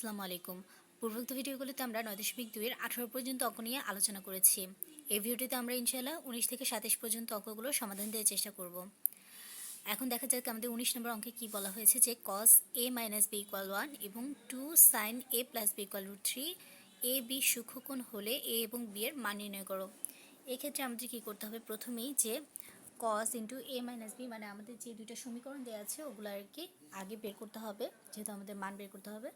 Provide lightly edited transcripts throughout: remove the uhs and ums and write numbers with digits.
আসসালামু আলাইকুম। পূর্বোক্ত ভিডিওগুলোতে আমরা 9.2 এর 18 পর্যন্ত অঙ্ক নিয়ে আলোচনা করেছি। এই ভিডিওটিতে আমরা ইনশাআল্লাহ 19 থেকে 27 পর্যন্ত অঙ্কগুলোর সমাধান দেওয়ার চেষ্টা করব। এখন দেখা যাক আমাদের 19 নম্বর অঙ্কে কি বলা হয়েছে যে cos a - b = 1 এবং 2 sin a + b = 3 a b সূক্ষ্মকোণ হলে a এবং b এর মান নির্ণয় করো। এই ক্ষেত্রে আমাদের কি করতে হবে, প্রথমেই যে cos * a - b মানে আমাদের যে দুইটা সমীকরণ দেওয়া আছে ওগুলো আর কি আগে বের করতে হবে, যেহেতু আমাদের মান বের করতে হবে।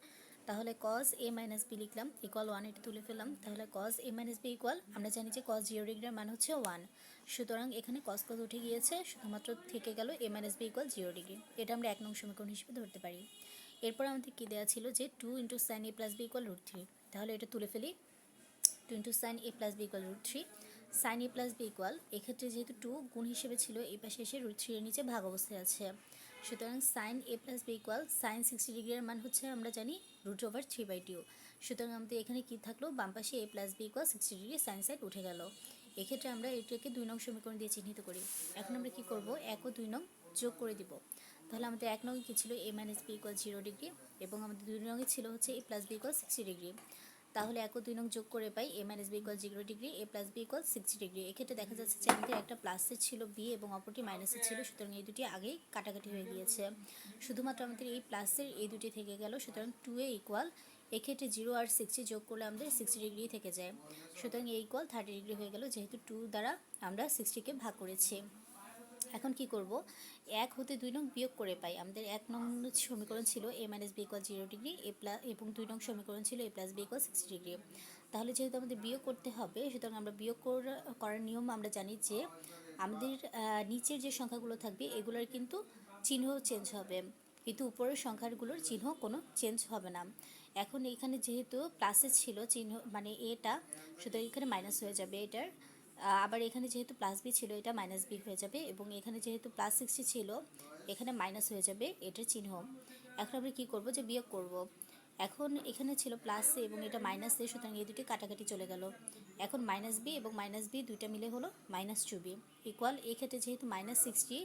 তাহলে cos a - b লিখলাম = 1, এটা তুলে ফেললাম। তাহলে cos a - b আমরা জানি যে cos 0 ডিগ্রির মান হচ্ছে 1, সুতরাং এখানে cos উঠে গিয়েছে, শুধুমাত্র থেকে গেল a - b = 0 ডিগ্রি। এটা আমরা 1 নং সমীকরণ হিসেবে ধরতে পারি। এরপর আমাদের কি দেওয়া ছিল যে 2 * sin a + b = √3, তাহলে এটা তুলে ফেলি। 2 * sin a + b = √3, sin a + b এক্ষেত্রে যেহেতু 2 গুণ হিসেবে ছিল, এই পাশে এসে √3 এর নিচে ভাগ অবস্থায় আছে, সুতরাং sin a + b sin 60 ডিগ্রির মান হচ্ছে আমরা জানি √3/2। সুতরাং আমাদের এখানে কি থাকলো, বাম পাশে a + b 60 degree sine side উঠে গেল। এক্ষেত্রে আমরা এটাকে 2 নং সমীকরণ দিয়ে চিহ্নিত করি। এখন আমরা কি করব, 1 ও 2 নং যোগ করে দিব। তাহলে আমাদের 1 নং কি ছিল, a - b = 0 ডিগ্রি, এবং আমাদের 2 নং ছিল হচ্ছে a + b = 60 ডিগ্রি। তাহলে 1 ও 2 নং যোগ করে পাই a - b = 0 degree, a + b = 60 degree. এক্ষেত্রে দেখা যাচ্ছে যে আমাদের একটা প্লাসের ছিল b এবং অপরটি মাইনাসের ছিল, সুতরাং এই দুটি আগেই কাটাকাটি হয়ে গিয়েছে। শুধুমাত্র আমাদের এই প্লাসের এই দুটি থেকে গেল, সুতরাং 2a = এক্ষেত্রে 0 আর 60 যোগ করলে আমাদের 60 ডিগ্রি থেকে যায়, সুতরাং a = 30 ডিগ্রি হয়ে গেল, যেহেতু 2 দ্বারা আমরা 60কে ভাগ করেছি। এখন কি করব, 1 হতে 2 নং বিয়োগ করে পাই। আমাদের 1 নং সমীকরণ ছিল a - b = 0 ডিগ্রি, এবং 2 নং সমীকরণ ছিল a + b = 60 ডিগ্রি। তাহলে যেহেতু আমাদের বিয়োগ করতে হবে, সুতরাং আমরা বিয়োগ করার নিয়ম আমরা জানি যে আমাদের নিচের যে সংখ্যাগুলো থাকবে এগুলোর কিন্তু চিহ্ন চেঞ্জ হবে, কিন্তু উপরের সংখ্যাগুলোর চিহ্ন কোনো চেঞ্জ হবে না। এখন এখানে যেহেতু প্লাসে ছিল চিহ্ন মানে এটা, সুতরাং এখানে মাইনাস হয়ে যাবে এটার। আবার এখানে যেহেতু +b ছিল, এটা -b হয়ে যাবে, এবং এখানে যেহেতু +60 ছিল, এখানে মাইনাস হয়ে যাবে এটার চিহ্ন। এখন আমরা কি করব, যে বিয়োগ করব। এখন এখানে ছিল প্লাসে এবং এটা মাইনাসে, সুতরাং এই দুটি কাটাকাটি চলে গেল। এখন -b এবং -b দুইটা মিলে হলো -2b = এক্ষেত্রে যেহেতু -60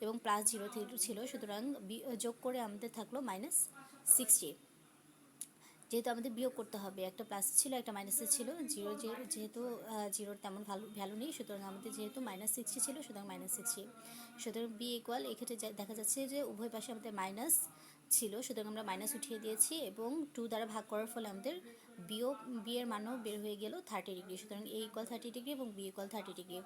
এবং +0 ছিল, সুতরাং যোগ করে আমাদের থাকলো -60। যেহেতু আমাদের বিয়োগ করতে হবে, একটা প্লাস ছিল একটা মাইনাসে ছিল, যেহেতু জিরোর তেমন ভ্যালু নেই, সুতরাং আমাদের যেহেতু -60 ছিল, সুতরাং -60। সুতরাং b = এক্ষেত্রে দেখা যাচ্ছে যে উভয় পাশে আমাদের মাইনাস ছিল, সুতরাং আমরা মাইনাস উঠিয়ে দিয়েছি, এবং 2 দ্বারা ভাগ করার ফলে আমাদের b এর মানও বের হয়ে গেল 30 ডিগ্রি। সুতরাং a = 30 ডিগ্রি এবং b = 30 ডিগ্রি।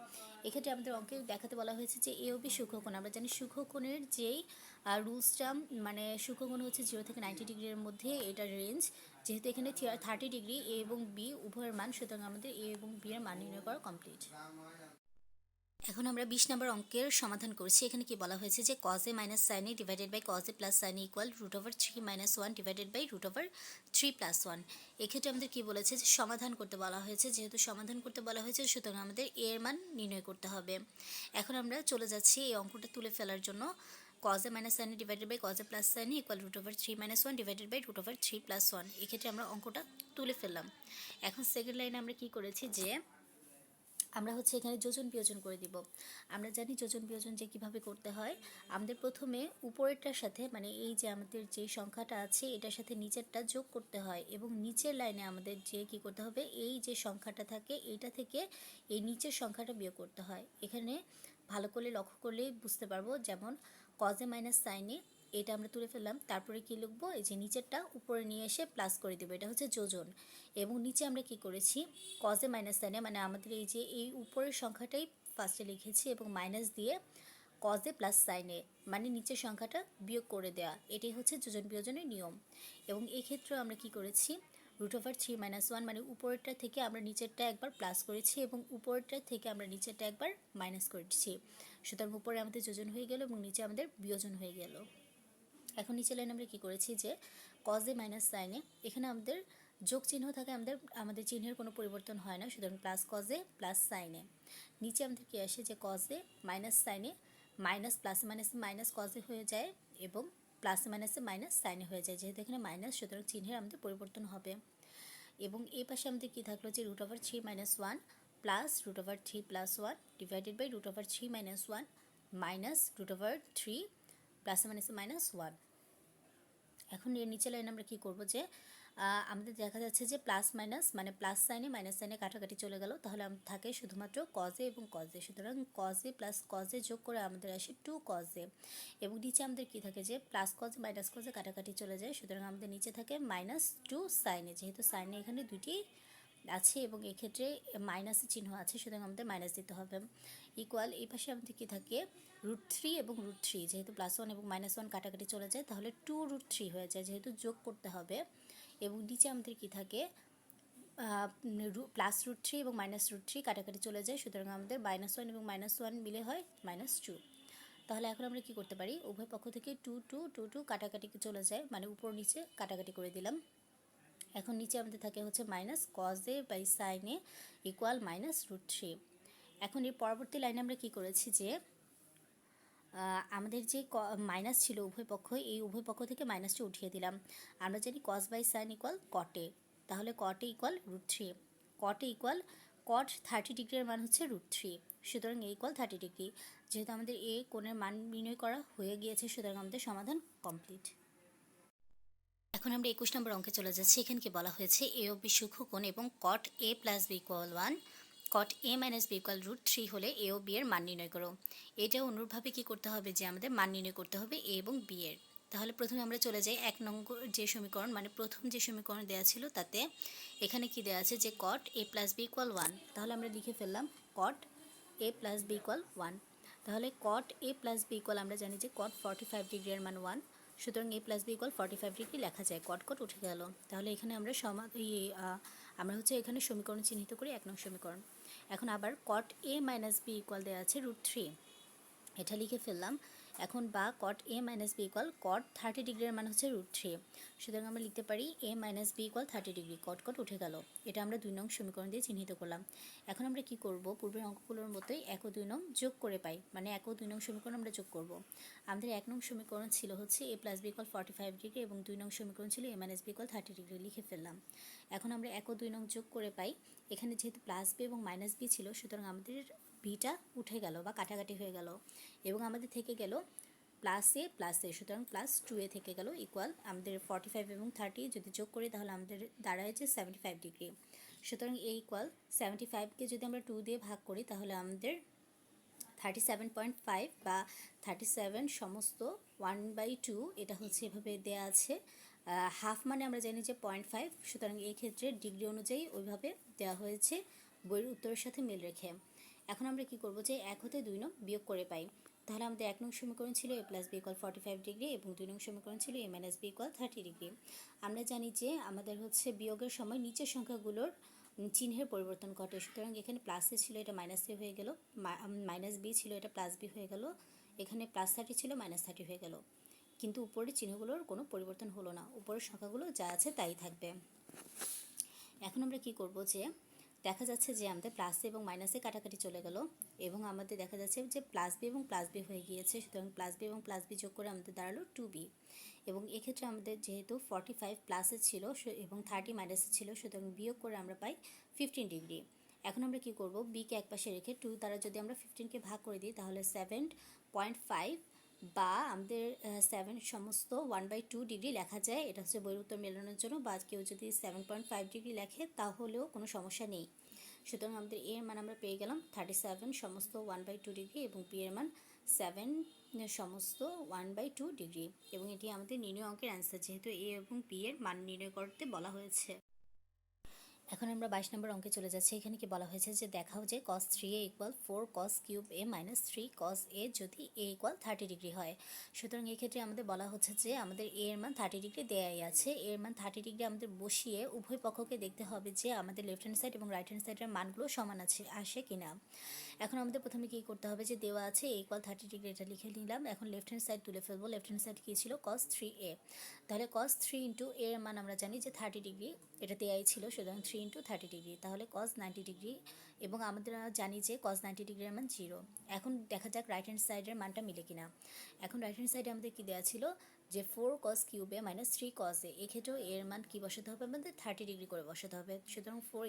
এক্ষেত্রে আমাদের অঙ্কে দেখাতে বলা হয়েছে যে a ও b সূক্ষ্মকোণ। আমরা জানি সূক্ষ্মকোণের যেই রুলসটা, মানে সূক্ষ্মকোণ হচ্ছে 0 থেকে 90 ডিগ্রির মধ্যে এটার রেঞ্জ। যেহেতু এখানে 30 ডিগ্রি a এবং b উভয়ের মান, সুতরাং আমাদের a এবং b এর মান নির্ণয় করা কমপ্লিট। এখন আমরা 20 নম্বর অঙ্কের সমাধান করছি। এখানে কি বলা হয়েছে যে cos a - sin a / cos a + sin a = √3 - 1 / √3 + 1। এক্ষেত্রে আমাদের কি বলেছে, যে সমাধান করতে বলা হয়েছে। যেহেতু সমাধান করতে বলা হয়েছে, সুতরাং আমাদের a এর মান নির্ণয় করতে হবে। এখন আমরা চলে যাচ্ছি এই অঙ্কটা তুলে ফেলার জন্য। cos a - sin a / cos a + sin a = √3 - 1 / √3 + 1। এক্ষেত্রে আমরা অঙ্কটা তুলে ফেললাম। এখন সেকেন্ড লাইনে আমরা কি করেছি, যে আমরা হচ্ছে এখানে যোজন বিয়োজন করে দিব। আমরা জানি যোজন বিয়োজন যে কিভাবে করতে হয়। আমাদের প্রথমে উপরেরটার সাথে, মানে এই যে আমাদের যে সংখ্যাটা আছে এটার সাথে নিচেরটা যোগ করতে হয়, এবং নিচের লাইনে আমাদের যে কি করতে হবে, এই যে সংখ্যাটা থাকে এইটা থেকে এই নিচের সংখ্যাটা বিয়োগ করতে হয়। এখানে ভালো করে লক্ষ্য করলেই বুঝতে পারবো, যেমন cos a - sin a, এটা আমরা তুলে ফেললাম। তারপরে কি লিখবো, এই যে নিচেরটা উপরে নিয়ে এসে প্লাস করে দেবো, এটা হচ্ছে যোজন। এবং নিচে আমরা কি করেছি, cos a - sin a মানে আমাদের এই যে এই উপরের সংখ্যাটাই ফার্স্টে লিখেছি, এবং মাইনাস দিয়ে cos a + sin a মানে নিচের সংখ্যাটা বিয়োগ করে দেওয়া, এটাই হচ্ছে যোজন বিয়োজনের নিয়ম। এবং এই ক্ষেত্রে আমরা কি করেছি, √3 - 1 মানে উপরেরটা থেকে আমরা নিচেরটা একবার প্লাস করেছি, এবং উপরেরটা থেকে আমরা নিচেরটা একবার মাইনাস করেছি। সুতরাং উপরে আমাদের যোজন হয়ে গেল এবং নিচে আমাদের বিয়োজন হয়ে গেল। এখন নিচে লাইন আমরা কি করেছি, যে cos a - sin a, এখানে আমাদের যোগ চিহ্ন থাকে, আমাদের চিহ্নের কোনো পরিবর্তন হয় না, সুতরাং +cos a + sin a। নিচে আমাদের কি আসে, যে cos a - sin a minus প্লাসে মাইনাসে মাইনাস cos a হয়ে যায়, এবং প্লাসে মাইনাসে মাইনাস sin a হয়ে যায়। যেহেতু এখানে মাইনাস, সুতরাং চিহ্নের আমাদের পরিবর্তন হবে। এবং এই পাশে আমাদের কি থাকলো, যে √3 - 1 প্লাস √3 + 1 ডিভাইডেড বাই √3 - 1 মাইনাস √3 প্লাসে মাইনাসে -1। এখন এর নিচে লাইন আমরা কি করব, যে আমাদের দেখা যাচ্ছে যে প্লাস মাইনাস মানে প্লাস সাইনে মাইনাস সাইনে কাটাকাটি চলে গেল, তাহলে থাকে শুধুমাত্র কজে এবং কজে। সুতরাং কজে প্লাস কজে যোগ করে আমাদের আসে 2 কজে, এবং নিচে আমাদের কি থাকে যে প্লাস কজে মাইনাস কজে কাটাকাটি চলে যায়, সুতরাং আমাদের নিচে থাকে -2 সাইনে। যেহেতু সাইনে এখানে দুটি আছে এবং এক্ষেত্রে মাইনাসের চিহ্ন আছে, সুতরাং আমাদের মাইনাস দিতে হবে। ইকুয়াল এই পাশে আমাদের কি থাকে √3 এবং √3, যেহেতু +1 এবং -1 কাটাকাটি চলে যায় তাহলে 2√3 হয়ে যায়, যেহেতু যোগ করতে হবে। এবং নিচে আমাদের কি থাকে +√3 এবং -√3 কাটাকাটি চলে যায়, সুতরাং আমাদের -1 এবং -1 মিলে হয় -2। তাহলে এখন আমরা কি করতে পারি, উভয় পক্ষ থেকে 2 2 2 2 কাটাকাটি চলে যায়, মানে উপর নিচে কাটাকাটি করে দিলাম। এখন নিচে আমাদের থাকে হচ্ছে -cos/sin ইকুয়াল -√3। এখন এর পরবর্তী লাইনে আমরা কি করেছি যে আমাদের যে মাইনাস ছিল উভয় পক্ষ, এই উভয় পক্ষ থেকে মাইনাসটা উঠিয়ে দিলাম। আমরা জানি cos/sin ইকুয়াল কটে, তাহলে কটে ইকুয়াল √3। কটে ইকুয়াল cot 30 ডিগ্রির মান হচ্ছে √3, সুতরাং এ ইকুয়াল 30 ডিগ্রি। যেহেতু আমাদের এ কোণের মান নির্ণয় করা হয়ে গিয়েছে, সুতরাং আমাদের সমাধান কমপ্লিট। এখন আমরা 21 নম্বর অঙ্কে চলে যাচ্ছি। এখানে কি বলা হয়েছে, এ ও বি সূক্ষ্মকোণ এবং cot a + b = 1, cot a - b = √3 হলে এ ও বি এর মান নির্ণয় করো। এটা অনুরূপভাবে কি করতে হবে যে আমাদের মান নির্ণয় করতে হবে এ এবং বি এর। তাহলে প্রথমে আমরা চলে যাই 1 নম্বর যে সমীকরণ, মানে প্রথম যে সমীকরণ দেওয়া ছিল তাতে এখানে কি দেওয়া আছে যে cot a + b = 1। তাহলে আমরা লিখে ফেললাম cot a + b = 1। তাহলে cot a + b = আমরা জানি যে cot 45 ডিগ্রি এর মান 1, সুতরাং a + b = 45 ডিগ্রি লেখা যায়, কট কট উঠে গেল। তাহলে এখানে আমরা আমরা হচ্ছে এখানে সমীকরণ চিহ্নিত করি 1 নং সমীকরণ। এখন আবার cot a - b ইকুয়াল দেওয়া আছে √3, এটা লিখে ফেললাম। এখন বা cot a - b equal cot 30 ডিগ্রির মান হচ্ছে √3, সুতরাং আমরা লিখতে পারি a - b ইকুয়াল 30 ডিগ্রি, কট কট উঠে গেল। এটা আমরা 2 নং সমীকরণ দিয়ে চিহ্নিত করলাম। এখন আমরা কি করব, পূর্বের অঙ্কগুলোর মতোই 1 ও 2 নং যোগ করে পাই, মানে 1 ও 2 নং সমীকরণ আমরা যোগ করব। আমাদের 1 নং সমীকরণ ছিল হচ্ছে a + b ইকুয়াল 45 ডিগ্রি এবং 2 নং সমীকরণ ছিল a - b ইকুয়াল 30 ডিগ্রি, লিখে ফেললাম। এখন আমরা 1 ও 2 নং যোগ করে পাই, এখানে যেহেতু +b এবং -b ছিল, সুতরাং আমাদের বিটা উঠে গেল বা কাটাকাটি হয়ে গেল, এবং আমাদের থেকে গেল +a, সুতরাং +2a থেকে গেল ইকুয়াল আমাদের 45 এবং 30 যদি যোগ করি তাহলে আমাদের দাঁড়ায় যে 75 ডিগ্রি। সুতরাং a ইকুয়াল 75কে যদি আমরা 2 দিয়ে ভাগ করি তাহলে আমাদের 37.5 বা 37 সমস্ত 1/2, এটা হচ্ছে এভাবে দেয়া আছে। হাফ মানে আমরা জানি যে 0.5, সুতরাং এই ক্ষেত্রে ডিগ্রি অনুযায়ী ওইভাবে দেওয়া হয়েছে বইয়ের উত্তরের সাথে মিল রেখে। এখন আমরা কি করব যে 1 হতে 2 নং বিয়োগ করে পাই। তাহলে আমাদের 1 নং সমীকরণ ছিল a + b = 45 ডিগ্রি এবং 2 নং সমীকরণ ছিল a - b = 30 ডিগ্রি। আমরা জানি যে আমাদের হচ্ছে বিয়োগের সময় নিচের সংখ্যাগুলোর চিহ্নের পরিবর্তন ঘটে, সুতরাং এখানে প্লাসে ছিল এটা মাইনাসে হয়ে গেল, -b ছিল এটা +b হয়ে গেল, এখানে +30 ছিল -30 হয়ে গেল, কিন্তু উপরের চিহ্নগুলোর কোনো পরিবর্তন হলো না, উপরের সংখ্যাগুলো যা আছে তাই থাকবে। এখন আমরা কি করব যে দেখা যাচ্ছে যে আমাদের প্লাসে এবং মাইনাসে কাটাকাটি চলে গেল, এবং আমাদের দেখা যাচ্ছে যে +b এবং +b হয়ে গিয়েছে, সুতরাং +b এবং +b যোগ করে আমাদের দাঁড়ালো 2b। এবং এক্ষেত্রে আমাদের যেহেতু 45 প্লাসে ছিল এবং 30 মাইনাসে ছিল, সুতরাং বিয়োগ করে আমরা পাই 15 ডিগ্রি। এখন আমরা কি করব, বিকে একপাশে রেখে 2 দ্বারা যদি আমরা 15কে ভাগ করে দিই তাহলে 7.5 বা আমাদের 7 সমস্ত 1/2 ডিগ্রি লেখা যায়। এটা হচ্ছে বইয়ের উত্তর মেলানোর জন্য, বা কেউ যদি 7.5 ডিগ্রি লেখে তাহলেও কোনো সমস্যা নেই। সুতরাং আমাদের এর মান আমরা পেয়ে গেলাম 37 সমস্ত 1/2 ডিগ্রি এবং বি এর মান 7 সমস্ত 1/2 ডিগ্রি, এবং এটি আমাদের নির্ণয় অঙ্কের অ্যান্সার, যেহেতু এ এবং বি এর মান নির্ণয় করতে বলা হয়েছে। এখন আমরা 22 নম্বর অঙ্কে চলে যাচ্ছি। এখানে কি বলা হয়েছে যে দেখাও যে cos 3a = 4 cos³ a - 3 cos a যদি a = 30 ডিগ্রি হয়। সুতরাং এই ক্ষেত্রে আমাদের বলা হচ্ছে যে আমাদের a এর মান 30 ডিগ্রি দেয়াই আছে, এর মান 30 ডিগ্রি আমাদের বসিয়ে উভয় পক্ষকে দেখতে হবে যে আমাদের লেফট হ্যান্ড সাইড এবং রাইট হ্যান্ড সাইডের মানগুলো সমান আসে কিনা। এখন আমাদের প্রথমে কি করতে হবে যে দেওয়া আছে a = 30 ডিগ্রি, এটা লিখে নিলাম। এখন লেফট হ্যান্ড সাইড তুলে ফেলবো। লেফট হ্যান্ড সাইড কি ছিল, cos 3a, তাহলে cos 3 * a এর মান আমরা জানি যে 30 ডিগ্রি, এটা দেয়াই ছিল, সুতরাং 3 * 30 ডিগ্রি, তাহলে cos 90 ডিগ্রি, এবং আমাদের জানি যে cos 90 ডিগ্রির মান 0। এখন দেখা যাক রাইট হ্যান্ড সাইডের মানটা মিলে কিনা। এখন রাইট হ্যান্ড সাইডে আমাদের কি দেওয়া ছিল যে 4 cos³ a - 3 cos a, এক্ষেত্রেও এর মান কি বসাতে হবে, আমাদের 30 ডিগ্রি করে বসাতে হবে। সুতরাং 4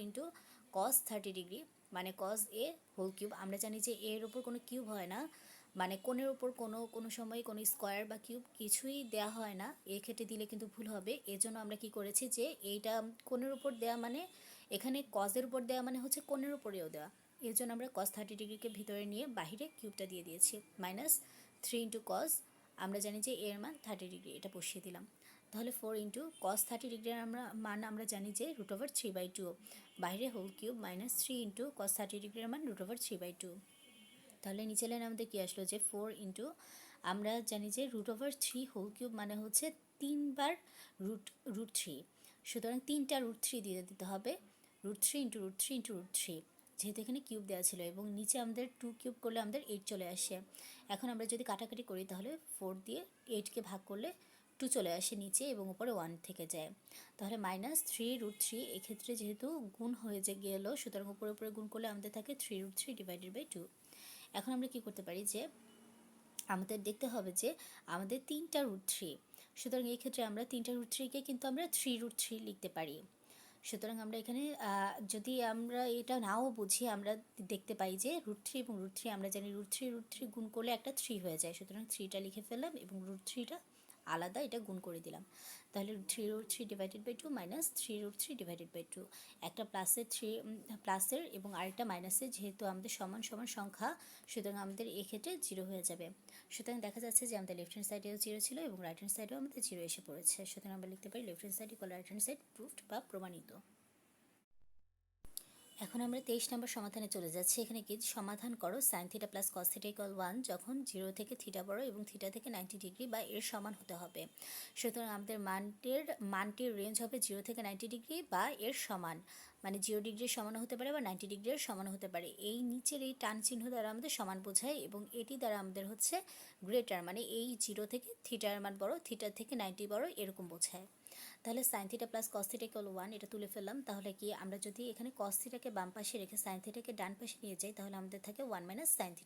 * cos 30 ডিগ্রি মানে cos a হোল কিউব, আমরা জানি যে এর উপর কোনো কিউব হয় না, মানে কোণের উপর কোনো সময় কোনো স্কোয়ার বা কিউব কিছুই দেওয়া হয় না, এক্ষেত্রে দিলে কিন্তু ভুল হবে। এর জন্য আমরা কি করেছি যে এইটা কোণের উপর দেওয়া মানে এখানে কজের উপর দেওয়া মানে হচ্ছে কোণের উপরেও দেওয়া, এর জন্য আমরা কস 30 ডিগ্রিকে ভিতরে নিয়ে বাহিরে কিউবটা দিয়ে দিয়েছি। -3 × কস, আমরা জানি যে এর মান 30 ডিগ্রি, এটা বসিয়ে দিলাম। তাহলে 4 × cos 30 ডিগ্রির মান আমরা জানি যে √3/2, বাইরে হোল কিউব -3 × cos 30 ডিগ্রির মান √3/2। তাহলে নিচে লাইন আমাদের কি আসলো যে 4 আমরা জানি যে √3 হোল কিউব মানে হচ্ছে 3 বার √3, সুতরাং 3টা √3 দিয়ে দিতে হবে, √3 × √3 × √3, যেহেতু এখানে কিউব দেওয়া ছিল এবং নিচে আমাদের 2 কিউব করলে আমাদের 8 চলে আসে। এখন আমরা যদি কাটাকাটি করি তাহলে 4 দিয়ে 8কে ভাগ করলে 2 চলে আসে নিচে এবং উপরে 1 থেকে যায়। তাহলে -3 √3, এক্ষেত্রে যেহেতু গুণ হয়ে গেল সুতরাং উপরে উপরে গুণ করলে আমাদের থাকে 3√3/2। এখন আমরা কি করতে পারি যে আমাদের দেখতে হবে যে আমাদের 3টা √3, সুতরাং এই ক্ষেত্রে আমরা 3টা √3কে কিন্তু আমরা 3√3 লিখতে পারি। সুতরাং আমরা এখানে যদি আমরা এটা নাও বুঝি আমরা দেখতে পাই যে √3 এবং √3 আমরা জানি √3 গুণ করলে একটা 3 হয়ে যায়, সুতরাং 3টা লিখে ফেললাম এবং √3টা আলাদা এটা গুণ করে দিলাম। তাহলে 3√3/2 -3√3/2, একটা প্লাসের এবং আরেকটা মাইনাসের, যেহেতু আমাদের সমান সমান সংখ্যা সুতরাং আমাদের এক্ষেত্রে 0 হয়ে যাবে। সুতরাং দেখা যাচ্ছে যে আমাদের লেফট হ্যান্ড সাইডেও 0 ছিল এবং রাইট হ্যান্ড সাইডেও আমাদের 0 এসে পড়েছে। সুতরাং আমরা লিখতে পারি left hand side equal right hand side, proofed বা প্রমাণিত। এখন আমরা 23 নম্বর সমাধানে চলে যাচ্ছি। এখানে কি সমাধান করো sin θ প্লাস cos θ = 1 যখন 0 থেকে θ বড় এবং θ থেকে 90 ডিগ্রি বা এর সমান হতে হবে। সুতরাং আমাদের মানটির রেঞ্জ হবে 0 থেকে 90 ডিগ্রি বা এর সমান, মানে 0 ডিগ্রির সমান হতে পারে বা 90 ডিগ্রির সমান হতে পারে। এই নিচের এই টান চিহ্ন দ্বারা আমাদের সমান বোঝায় এবং এটি দ্বারা আমাদের হচ্ছে গ্রেটার, মানে এই 0 থেকে থিটার মান বড়, থিটার থেকে 90 বড়, এরকম বোঝায়। তাহলে sin θ প্লাস cos θ = 1, এটা তুলে ফেললাম। তাহলে কি আমরা যদি এখানে cos θকে বাম পাশে রেখে sin θকে ডান পাশে নিয়ে যাই তাহলে আমাদের থাকে 1 - sin θ।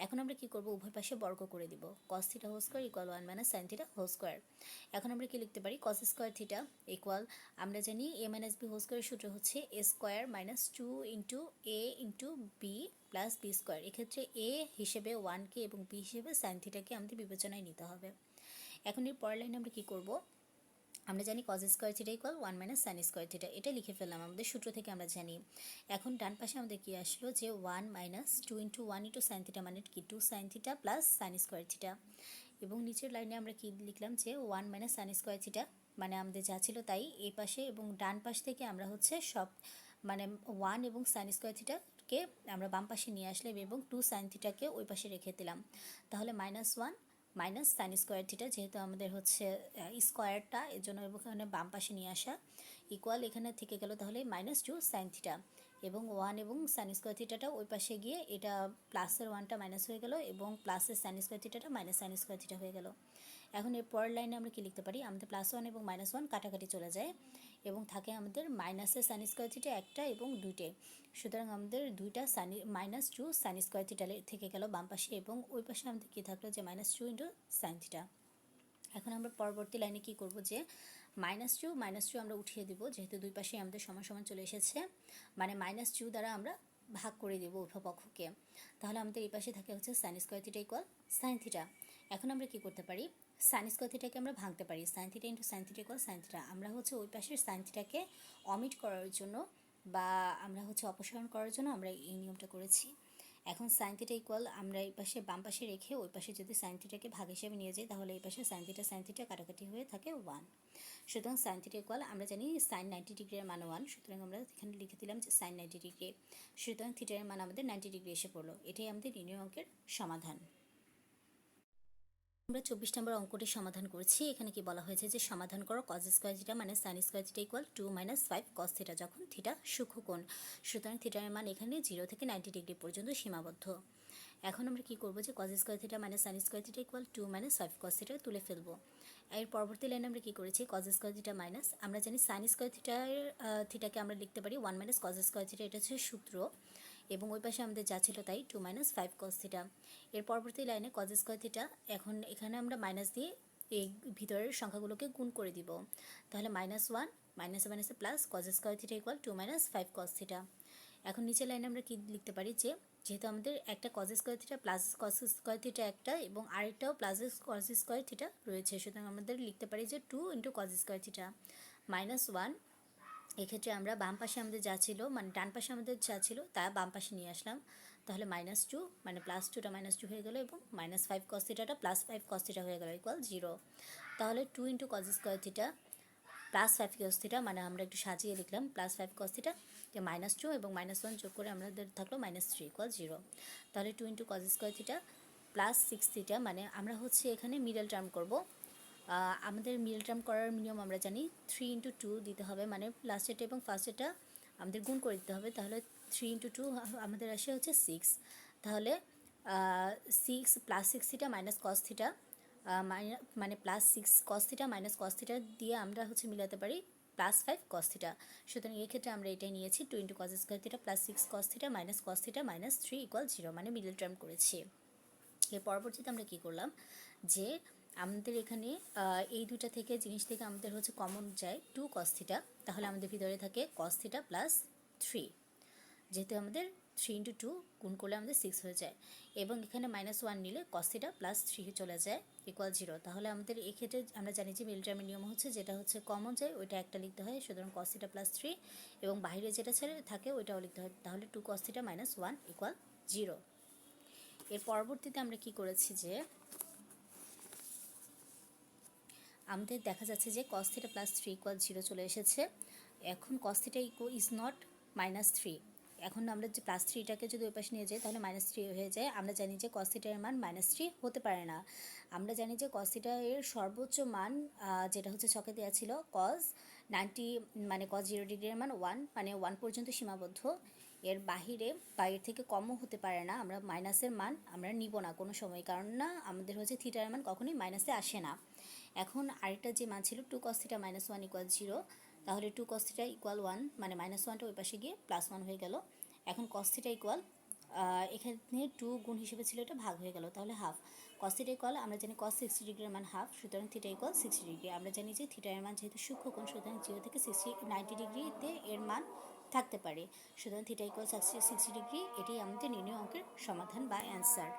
এখন আমরা কি করব, উভয় পাশে বর্গ করে দিব, cos θ² = 1 - sin θ²। এখন আমরা কি লিখতে পারি, cos² θ ইকুয়াল, আমরা জানি a - b² এর সূত্র হচ্ছে a² - 2 × a × b plus b²। এক্ষেত্রে a হিসেবে 1কে এবং b হিসেবে sin θকে আমাদের বিবেচনায় নিতে হবে। এখন এর পরের লাইনে আমরা কি করব, আমরা জানি cos² θ = 1 - sin² θ, এটা লিখে ফেললাম, আমাদের সূত্র থেকে আমরা জানি। এখন ডান পাশে আমাদের কি আসলো যে 1 - 2 × 1 × sin θ মানে কি 2 sin θ প্লাস sin² θ, এবং নিচের লাইনে আমরা কি লিখলাম যে 1 - sin² θ, মানে আমাদের যা ছিল তাই এই পাশে এবং ডান পাশ থেকে আমরা হচ্ছে সব মানে 1 এবং sin² θকে আমরা বাম পাশে নিয়ে আসলাম এবং 2 sin θকে ওই পাশে রেখে দিলাম। তাহলে -1 - sin² θ, যেহেতু আমাদের হচ্ছে স্কোয়ারটা এর জন্য এখানে বাম পাশে নিয়ে আসা, ইকুয়াল এখানে থেকে গেল তাহলে -2 sin θ এবং 1 এবং sin² θটা ওই পাশে গিয়ে এটা প্লাসের 1টা মাইনাস হয়ে গেল এবং প্লাসের sin² θটা মাইনাস sin² θ হয়ে গেল। এখন এর পরের লাইনে আমরা কি লিখতে পারি, আমাদের +1 এবং -1 কাটাকাটি চলে যায় এবং থাকে আমাদের মাইনাসের sin² θ একটা এবং দুইটে, সুতরাং আমাদের দুইটা -2 sin² θ থেকে গেল বাম পাশে এবং ওই পাশে আমাদের কি থাকলো যে -2 × sin θ। এখন আমরা পরবর্তী লাইনে কি করব যে -2 আমরা উঠিয়ে দিব, যেহেতু দুই পাশে আমাদের সমান সমান চলে এসেছে, মানে -2 দ্বারা আমরা ভাগ করে দেব উভয় পক্ষকে। তাহলে আমাদের এই পাশে থাকে হচ্ছে sin² θ = sin θ। এখন আমরা কি করতে পারি, sin² θকে আমরা ভাঙতে পারি, sin θ × sin θ = sin θ। আমরা হচ্ছে ওই পাশের sin θটাকে অমিট করার জন্য বা আমরা হচ্ছে অপসারণ করার জন্য আমরা এই নিয়মটা করেছি। এখন sin θ ইকুয়াল, আমরা এই পাশে বাম পাশে রেখে ওই পাশে যদি sin θটাকে ভাগ হিসেবে নিয়ে যাই তাহলে এই পাশে sin θ কাটাকাটি হয়ে থাকে 1। সুতরাং sin θ ইকুয়াল, আমরা জানি sin 90 ডিগ্রির মান 1, সুতরাং আমরা এখানে লিখে দিলাম যে sin 90 ডিগ্রি। সুতরাং থিটার মান আমাদের 90 ডিগ্রি এসে পড়লো। এটাই আমাদের নির্ণয় অঙ্কের সমাধান। আমরা 24 নম্বর অঙ্কটি সমাধান করছি। এখানে কি বলা হয়েছে যে সমাধান করো cos² θ মানে sin² θ ইকুয়াল 2 - 5 cos θ যখন θ সূক্ষ্মকোণ। সুতরাং থিটার মান এখানে 0 থেকে 90 ডিগ্রি পর্যন্ত সীমাবদ্ধ। এখন আমরা কি করব যে cos² θ মানে sin² θ ইকুয়াল 2 - 5 cos θ তুলে ফেলবো। এর পরবর্তী লাইনে আমরা কি করেছি, cos² θ মাইনাস, আমরা জানি sin² θকে আমরা লিখতে পারি 1 - cos² θ, এটা হচ্ছে সূত্র এবং ওই পাশে আমাদের যা ছিল তাই 2 - 5 cos θ। এর পরবর্তী লাইনে cos² θ, এখন এখানে আমরা মাইনাস দিয়ে এই ভিতরের সংখ্যাগুলোকে গুণ করে দিব, তাহলে -1 মাইনাসে প্লাস cos² θ ইকুয়াল 2 - 5 cos θ। এখন নিচের লাইনে আমরা কি লিখতে পারি যে যেহেতু আমাদের একটা cos square theta plus cos square theta একটা এবং আরেকটাও প্লাস কস স্কোয়ার থিটা রয়েছে, সুতরাং আমাদের লিখতে পারি যে 2 into cos square theta minus 1। এক্ষেত্রে আমরা বাম পাশে আমাদের যা ছিল মানে ডান পাশে আমাদের যা ছিল তা বাম পাশে নিয়ে আসলাম, তাহলে -2 মানে +2টা -2 হয়ে গেল এবং -5 কস থিটাটা +5 কস থিটা হয়ে গেল ইকুয়াল 0। তাহলে 2 into cos square theta +5 cos theta, মানে আমরা একটু সাজিয়ে লিখলাম +5 কস থিটা, যে -2 এবং -1 যোগ করে আমাদের থাকলো -3 ইকুয়াল 0। তাহলে 2 into cos square theta +6 theta, মানে আমরা হচ্ছে এখানে মিডল টার্ম করব। আমাদের মিডল টার্ম করার নিয়ম আমরা জানি 3 ইন্টু 2 দিতে হবে, মানে লাস্টেরটা এবং ফার্স্টেরটা আমাদের গুণ করে দিতে হবে। তাহলে 3 ইন্টু 2 আমাদের আসে হচ্ছে 6। তাহলে 6 +6 থিটা মাইনাস কস থিটা, মানে +6 cos theta minus cos theta দিয়ে আমরা হচ্ছে মিলাতে পারি +5 কস থিটা। সুতরাং এক্ষেত্রে আমরা এটাই নিয়েছি 2 into cos square theta +6 cos theta minus cos theta -3 equal 0, মানে মিডল টার্ম করেছি। এর পরবর্তীতে আমরা কি করলাম যে আমাদের এখানে এই দুটা থেকে জিনিস থেকে আমাদের হচ্ছে কমন যায় 2 কস থিটা, তাহলে আমাদের ভিতরে থাকে কস থিটা +3, যেহেতু আমাদের 3 ইন্টু 2 গুণ করলে আমাদের 6 হয়ে যায় এবং এখানে -1 নিলে কস থিটা +3 চলে যায় ইকুয়াল 0। তাহলে আমাদের এই ক্ষেত্রে আমরা জানি যে মিডল টার্মের নিয়ম হচ্ছে যেটা হচ্ছে কমন যায় ওইটা একটা লিখতে হয়, সুতরাং কস থিটা +3 এবং বাইরে যেটা ছেড়ে থাকে ওইটাও লিখতে হয়, তাহলে 2 কস থিটা -1 ইকুয়াল 0। এর পরবর্তীতে আমরা কি করেছি যে আমাদের দেখা যাচ্ছে যে cos θ + 3 = 0 চলে এসেছে। এখন cos θ ইজ নট -3। এখন আমরা যে +3টাকে যদি ওই পাশে নিয়ে যাই তাহলে -3 হয়ে যায়। আমরা জানি যে cos θ এর মান -3 হতে পারে না। আমরা জানি যে cos θ এর সর্বোচ্চ মান যেটা হচ্ছে ছকে দেওয়া ছিল cos 90 মানে cos 0 ডিগ্রির মান 1, মানে 1 পর্যন্ত সীমাবদ্ধ। এর বাহিরে বাইরের থেকে কমও হতে পারে না। আমরা মাইনাসের মান আমরা নিব না কোনো সময়, কারণ না আমাদের হচ্ছে থিটার মান কখনোই মাইনাসে আসে না। এখন আরেকটা যে মান ছিল 2 cos θ -1 = 0, তাহলে 2 cos θ = 1, মানে -1টা ওই পাশে গিয়ে +1 হয়ে গেল। এখন cos θ এখানে 2 গুণ হিসেবে ছিল, এটা ভাগ হয়ে গেল, তাহলে হাফ। cos θ আমরা জানি cos 60 ডিগ্রির মান হাফ, সুতরাং θ = 60 ডিগ্রি। আমরা জানি যে থিটা এর মান যেহেতু সূক্ষ্মকোণ, সুতরাং 0 থেকে 90 ডিগ্রিতে এর মান থাকতে পারে, সুতরাং θ = 60 ডিগ্রি। এটাই আমাদের নির্ণয় অঙ্কের সমাধান বা অ্যান্সার।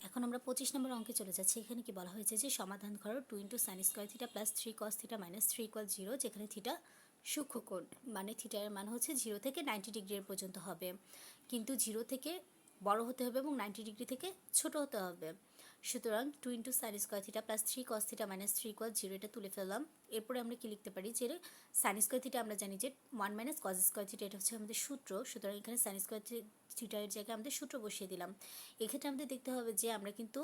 এখন আমরা 25 নম্বর অঙ্কে চলে যাচ্ছি। এখানে কি বলা হয়েছে যে সমাধান করো 2 × sin² θ + 3 cos θ -3 = 0, যেখানে থিটা সূক্ষ্মকোণ, মানে থিটা এর মান হচ্ছে 0 থেকে 90 ডিগ্রি পর্যন্ত হবে, কিন্তু 0 থেকে বড় হতে হবে এবং 90 ডিগ্রি থেকে ছোট হতে হবে। সুতরাং 2 × sin² θ + 3 cos θ -3 = 0 এটা তুলে ফেললাম। এরপরে আমরা কি লিখতে পারি যে sin² θ আমরা জানি যে 1 - cos² θ, এটা হচ্ছে আমাদের সূত্র, সুতরাং এখানে sin² θ এর জায়গায় আমাদের সূত্র বসিয়ে দিলাম। এক্ষেত্রে আমাদের দেখতে হবে যে আমরা কিন্তু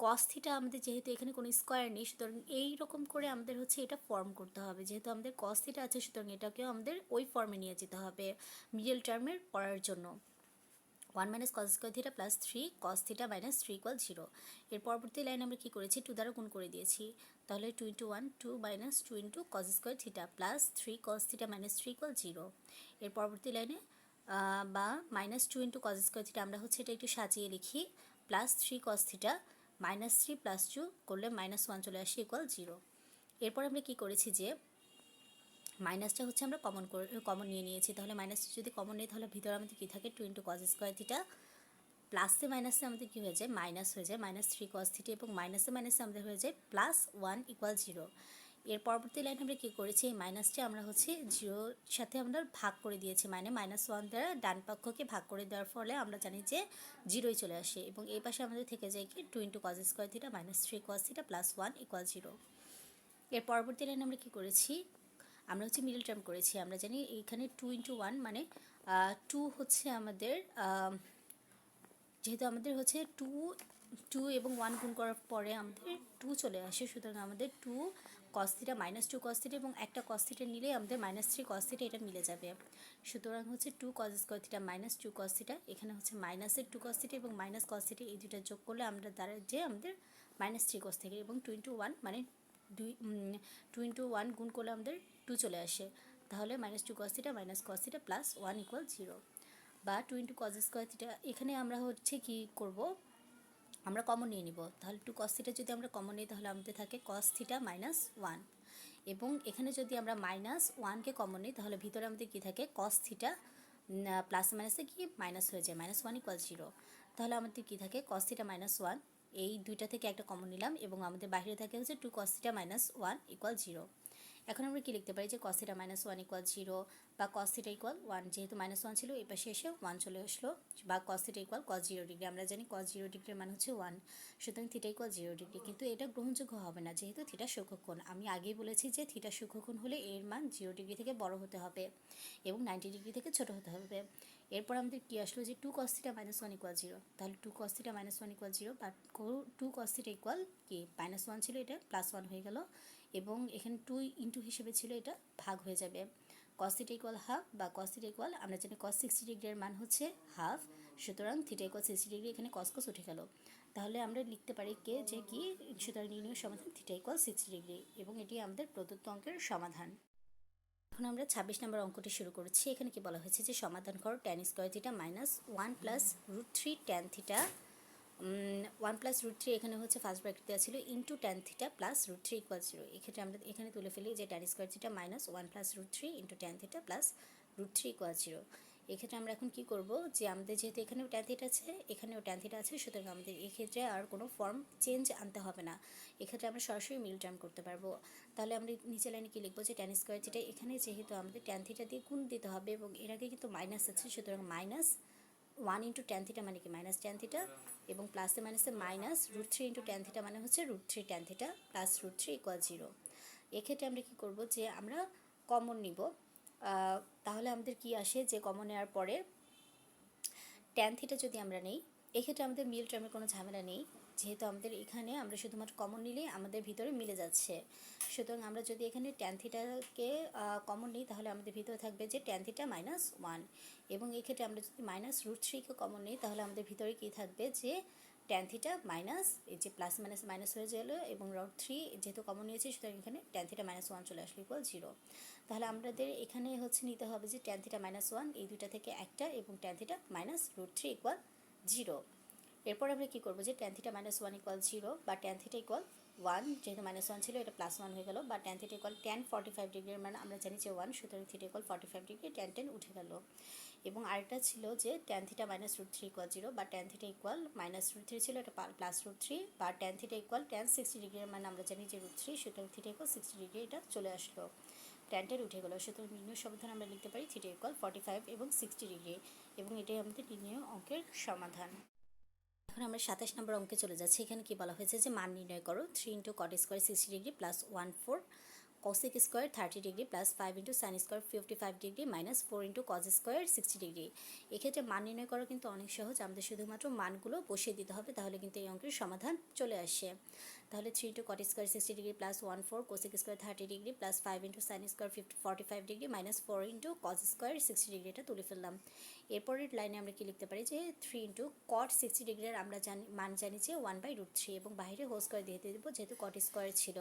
cos θ আমাদের যেহেতু এখানে কোনো স্কোয়ার নেই, সুতরাং এই রকম করে আমাদের হচ্ছে এটা ফর্ম করতে হবে। যেহেতু আমাদের cos θ আছে, সুতরাং এটাকেও আমাদের ওই ফর্মে নিয়ে যেতে হবে মিডল টার্মের পড়ার জন্য। 1 - cos² θ + 3 cos θ -3 = 0। এর পরবর্তী লাইন আমরা কি করেছি, 2 দ্বারা গুণ করে দিয়েছি, তাহলে 2 × 1 2 - 2 × cos² θ + 3 cos θ -3 = 0। এর পরবর্তী লাইনে বা -2 × cos² θ আমরা হচ্ছে এটা একটু সাজিয়ে লিখি, +3 cos θ -3 + 2 করলে -1 চলে আসে ইকুয়াল 0। এরপর আমরা কি করেছি যে মাইনাসটা হচ্ছে আমরা কমন নিয়ে নিয়েছি, তাহলে মাইনাসটা যদি কমন নিই তাহলে ভিতরে আমাদের কী থাকে 2 × cos² θ, প্লাসে মাইনাসে আমাদের কী হয়ে যায় মাইনাস হয়ে যায় -3 cos θ, এবং মাইনাসে মাইনাসে আমাদের হয়ে যায় +1 = 0। এর পরবর্তী লাইনে আমরা কী করেছি, এই মাইনাসটা আমরা হচ্ছে 0-র সাথে আমরা ভাগ করে দিয়েছি, মানে -1 দ্বারা ডান পক্ষকে ভাগ করে দেওয়ার ফলে আমরা জানি যে 0ই চলে আসে, এবং এই পাশে আমাদের থেকে যায় কি 2 × cos² θ -3 cos θ +1 = 0। এর পরবর্তী লাইনে আমরা কী করেছি, আমরা হচ্ছে মিডল টার্ম করেছি। আমরা জানি এখানে 2 × 1 মানে 2 হচ্ছে আমাদের, যেহেতু আমাদের হচ্ছে 2 এবং 1 গুণ করার পরে আমাদের 2 চলে আসে, সুতরাং আমাদের 2 cos θ -2 cos θ এবং একটা cos θ নিলেই আমাদের -3 cos θ এটা মিলে যাবে। সুতরাং হচ্ছে 2 cos² θ -2 cos θ, এখানে হচ্ছে -2 cos θ এবং -cos θ এই দুটো যোগ করলে আমরা দ্বারা যে আমাদের -3 cos θ, এবং 2 × 1 মানে 2 × 1 গুণ করলে আমাদের 2 চলে আসে, তাহলে -2 cos θ -cos θ +1 = 0, বা 2 × cos² θ। এখানে আমরা হচ্ছে কি করব, আমরা কমন নিয়ে নিব, তাহলে 2 cos θ যদি আমরা কমন নিই তাহলে আমাদের থাকে cos θ -1, এবং এখানে যদি আমরা -1কে কমন নিই তাহলে ভিতরে আমাদের কি থাকে cos θ প্লাস মাইনাসে কি মাইনাস হয়ে যায়, -1 ইকুয়াল 0। তাহলে আমাদের কী থাকে, cos θ -1, এই দুইটা থেকে একটা কমন নিলাম এবং আমাদের বাইরে থাকে হচ্ছে 2 cos θ -1 ইকুয়াল 0। এখন আমরা কি লিখতে পারি যে cos θ -1 ইকুয়াল 0 বা cos θ ইকুয়াল 1, যেহেতু -1 ছিল এই পাশে এসে 1 চলে আসলো, বা cos θ ইকুয়াল cos 0 ডিগ্রি, আমরা জানি cos 0 ডিগ্রির মান হচ্ছে 1, সুতরাং θ ইকুয়াল 0 ডিগ্রি। কিন্তু এটা গ্রহণযোগ্য হবে না যেহেতু থিটা সূক্ষ্মকোণ। আমি আগেই বলেছি যে থিটা সূক্ষ্মকোণ হলে এর মান 0 ডিগ্রি থেকে বড় হতে হবে এবং 90 ডিগ্রি থেকে ছোট হতে হবে। এরপর আমাদের কি আসলো যে 2 cos θ -1 ইকুয়াল 0, তাহলে 2 cos θ -1 ইকুয়াল 0 বা 2 cos θ ইকুয়াল কি -1 ছিল, এটা +1 হয়ে গেল এবং এখানে 2 ইন্টু হিসেবে ছিল, এটা ভাগ হয়ে যাবে। cos θ ইকুয়াল হাফ বা cos θ ইকুয়াল, আমরা জানি cos 60 ডিগ্রির মান হচ্ছে হাফ, সুতরাং θ ইকুয়াল 60 ডিগ্রি, এখানে cos cos উঠে গেল। তাহলে আমরা লিখতে পারি যে কি, সুতরাং নির্ণয় সমাধান θ ইকুয়াল 60 ডিগ্রি, এবং এটি আমাদের প্রদত্ত অঙ্কের সমাধান। এখন আমরা 26 নম্বর অঙ্কটি শুরু করছি। এখানে কি বলা হয়েছে যে সমাধান করো tan square theta -1 plus √3 tan theta 1 plus √3, এখানে হচ্ছে ফার্স্ট ব্র্যাকেট দেওয়া ছিল, into tan theta plus √3 equal 0। এক্ষেত্রে আমরা এখানে তুলে ফেলি যে tan square theta -1 plus √3 into tan theta plus √3 equal 0। এক্ষেত্রে আমরা এখন কি করব, যে আমাদের যেহেতু এখানেও tan থিটা আছে এখানেও tan থিটা আছে, সুতরাং আমাদের এক্ষেত্রে আর কোনো ফর্ম চেঞ্জ আনতে হবে না, এক্ষেত্রে আমরা সরাসরি মিল টার্ম করতে পারবো। তাহলে আমরা নিচে লাইনে কি লিখবো, যে tan স্কয়ার থিটা, এখানে যেহেতু আমাদের tan থিটা দিয়ে গুণ দিতে হবে এবং এর আগে কিন্তু মাইনাস আছে, সুতরাং -1 ইন্টু tan থিটা মানে কি tan থিটা, এবং প্লাসে মাইনাসে -√3 ইন্টু tan থিটা মানে হচ্ছে √3 tan থিটা প্লাস √3 ইকুয়াল 0। এক্ষেত্রে আমরা কি করব, যে আমরা কমন নিব, তাহলে আমাদের কি আসে, যে কমন নেওয়ার পরে tan থিটা যদি আমরা নেই, এক্ষেত্রে আমাদের মিল টার্মের কোনো ঝামেলা নেই, যেহেতু আমাদের এখানে আমরা শুধুমাত্র কমন নিলে আমাদের ভিতরে মিলে যাচ্ছে। সুতরাং আমরা যদি এখানে tan থিটাকে কমন নিই, তাহলে আমাদের ভিতরে থাকবে যে tan থিটা -1, এবং এক্ষেত্রে আমরা যদি -√3কে কমন নিই, তাহলে আমাদের ভিতরে কি থাকবে, যে tan থিটা মাইনাস, এই যে প্লাস মাইনাস মাইনাস হয়ে গেল, এবং √3 যেহেতু কমন নিয়েছি, সুতরাং এখানে tan থিটা -1 চলে আসলো ইকুয়াল 0। তাহলে আমাদের এখানে হচ্ছে নিতে হবে যে tan থিটা -1, এই দুইটা থেকে একটা, এবং tan থিটা -√3 ইকুয়াল 0। এরপর আমরা কি করব, যে tan থিটা -1 ইকুয়াল 0 বা tan থিটা ইকুয়াল 1, যেহেতু -1 ছিল এটা +1 হয়ে গেল, বা tan থিটা ইকুয়াল tan 45 ডিগ্রির মানে আমরা জানি যে 1, সুতরাং থিটা ইকুয়াল 45 ডিগ্রি, tan উঠে গেল। এবং আরেকটা ছিল যে tan থিটা -√3 ইকুয়াল 0 বা tan থিটা ইকুয়াল -√3 ছিল, এটা +√3, বা tan থিটা ইকুয়াল tan 60 ডিগ্রির মানে আমরা জানি যে √3, সুতরাং থিটা ইকুয়াল 60 ডিগ্রি, এটা চলে আসলো, tan উঠে গেল। সুতরাং নির্ণয় সমাধান আমরা লিখতে পারি থিটা ইকুয়াল 45 এবং 60 ডিগ্রি, এবং এটাই আমাদের নির্ণয় অঙ্কের সমাধান। এখন আমরা 27 নম্বর অঙ্কে চলে যাচ্ছি। এখানে কি বলা হয়েছে, যে মান নির্ণয় করো 3 into cot square 60 degree plus 1/4 cosec square 30 degree plus 5 into sine square 55 degree minus 4 into cos square 60 degree. এক্ষেত্রে মান নির্ণয় করা কিন্তু অনেক সহজ, আমাদের শুধুমাত্র মানগুলো বসিয়ে দিতে হবে, তাহলে কিন্তু এই অঙ্কের সমাধান চলে আসে। তাহলে 3 into cot square 60 degree plus 1/4 cosec square 30 degree plus 5 into sine square 45 degree minus 4 into cos square 60 degree, এটা তুলে ফেললাম। এরপরের লাইনে আমরা কি লিখতে পারি, যে 3 ইন্টু cot 60 ডিগ্রির আমরা মান জানি যে 1/√3, এবং বাইরে হোল স্কোয়ার দিয়ে দেবো যেহেতু cot স্কোয়ার ছিল,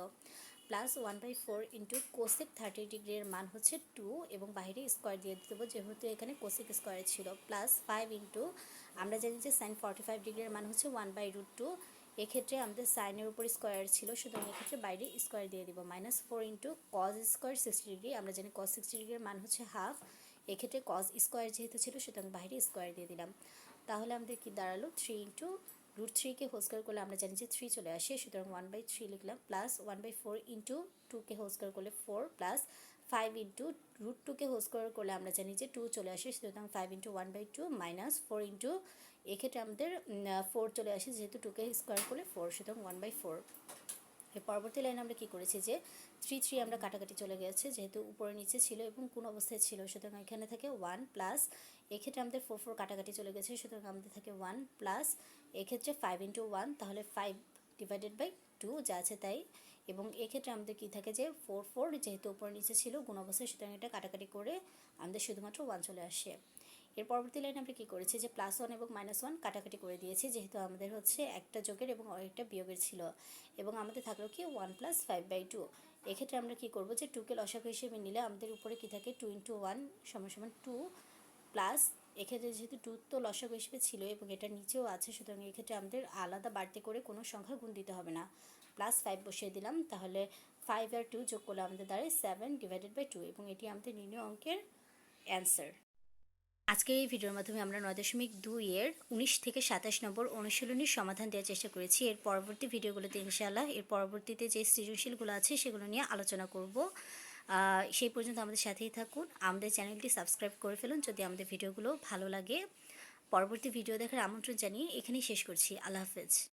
প্লাস 1/4 ইন্টু কোসেক 30 ডিগ্রির মান হচ্ছে 2, এবং বাইরে স্কোয়ার দিয়ে দেবো যেহেতু এখানে কোসেক স্কোয়ার ছিল, প্লাস 5 ইন্টু আমরা জানি যে সাইন 45 ডিগ্রির মান হচ্ছে 1/√2, এক্ষেত্রে আমাদের সাইনের উপর স্কোয়ার ছিল, সুতরাং এক্ষেত্রে বাইরে স্কোয়ার দিয়ে দিব, minus 4 into cos square 60 degree, আমরা জানি কজ 60 ডিগ্রির মান হচ্ছে হাফ, এক্ষেত্রে কজ স্কোয়ার যেহেতু ছিল সুতরাং বাইরে স্কোয়ার দিয়ে দিলাম। তাহলে আমাদের কি দাঁড়ালো, 3 ইন্টু √3কে হোল স্কোয়ার করলে আমরা জানি যে 3 চলে আসে, সুতরাং 1/3 লিখলাম, প্লাস 1/4 ইন্টু 2কে হোল স্কোয়ার করলে 4, প্লাস 5 ইন্টু √2কে হোল স্কোয়ার করলে আমরা জানি যে 2 চলে আসে, সুতরাং 5 ইন্টু 1/2 মাইনাস 4 ইন্টু, এক্ষেত্রে আমাদের 4 চলে আসে যেহেতু 2কে স্কোয়ার করলে 4, সুতরাং 1/4। এর পরবর্তী লাইনে আমরা কি করেছি, যে 3 আমরা কাটাকাটি চলে গেছে যেহেতু উপরে নিচে ছিল এবং কোন অবস্থায় ছিল, সুতরাং এখানে থাকে 1, প্লাস এক্ষেত্রে আমাদের 4 কাটাকাটি চলে গেছে, সুতরাং আমাদের থাকে 1, প্লাস এক্ষেত্রে 5 ইন্টু 1, তাহলে 5/2 যা আছে তাই, এবং এক্ষেত্রে আমাদের কি থাকে, যে 4 যেহেতু উপরে নিচে ছিল গুণ অবস্থায়, সুতরাং এটা কাটাকাটি করে আমাদের শুধুমাত্র 1 চলে আসে। এর পরবর্তী লাইনে আমরা কী করেছি, যে +1 এবং -1 কাটাকাটি করে দিয়েছি যেহেতু আমাদের হচ্ছে একটা যোগের এবং আরেকটা বিয়োগের ছিল, এবং আমাদের থাকলো কি 1 + 5/2। এক্ষেত্রে আমরা কি করব, যে 2কে লসাগু হিসেবে নিলে আমাদের উপরে কি থাকে 2 × 1 = 2, প্লাস এক্ষেত্রে যেহেতু 2 তো লসাগু হিসেবে ছিল এবং এটা নিচেও আছে, সুতরাং এক্ষেত্রে আমাদের আলাদা বাড়তি করে কোনো সংখ্যা গুণ দিতে হবে না, +5 বসিয়ে দিলাম, তাহলে 5 আর 2 যোগ করলে আমাদের দাঁড়ায় 7/2, এবং এটি আমাদের নির্ণয় অঙ্কের অ্যান্সার। আজকের এই ভিডিওর মাধ্যমে আমরা 9.2 এর 19 থেকে 27 নম্বর অনুশীলনীর সমাধান দেওয়ার চেষ্টা করেছি। এর পরবর্তী ভিডিওগুলোতে ইনশাআল্লাহ এর পরবর্তীতে যে সৃজনশীলগুলো আছে সেগুলো নিয়ে আলোচনা করব। সেই পর্যন্ত আমাদের সাথেই থাকুন। আমাদের চ্যানেলটি সাবস্ক্রাইব করে ফেলুন যদি আমাদের ভিডিওগুলো ভালো লাগে। পরবর্তী ভিডিও দেখার আমন্ত্রণ জানিয়ে এখানেই শেষ করছি। আল্লাহ হাফেজ।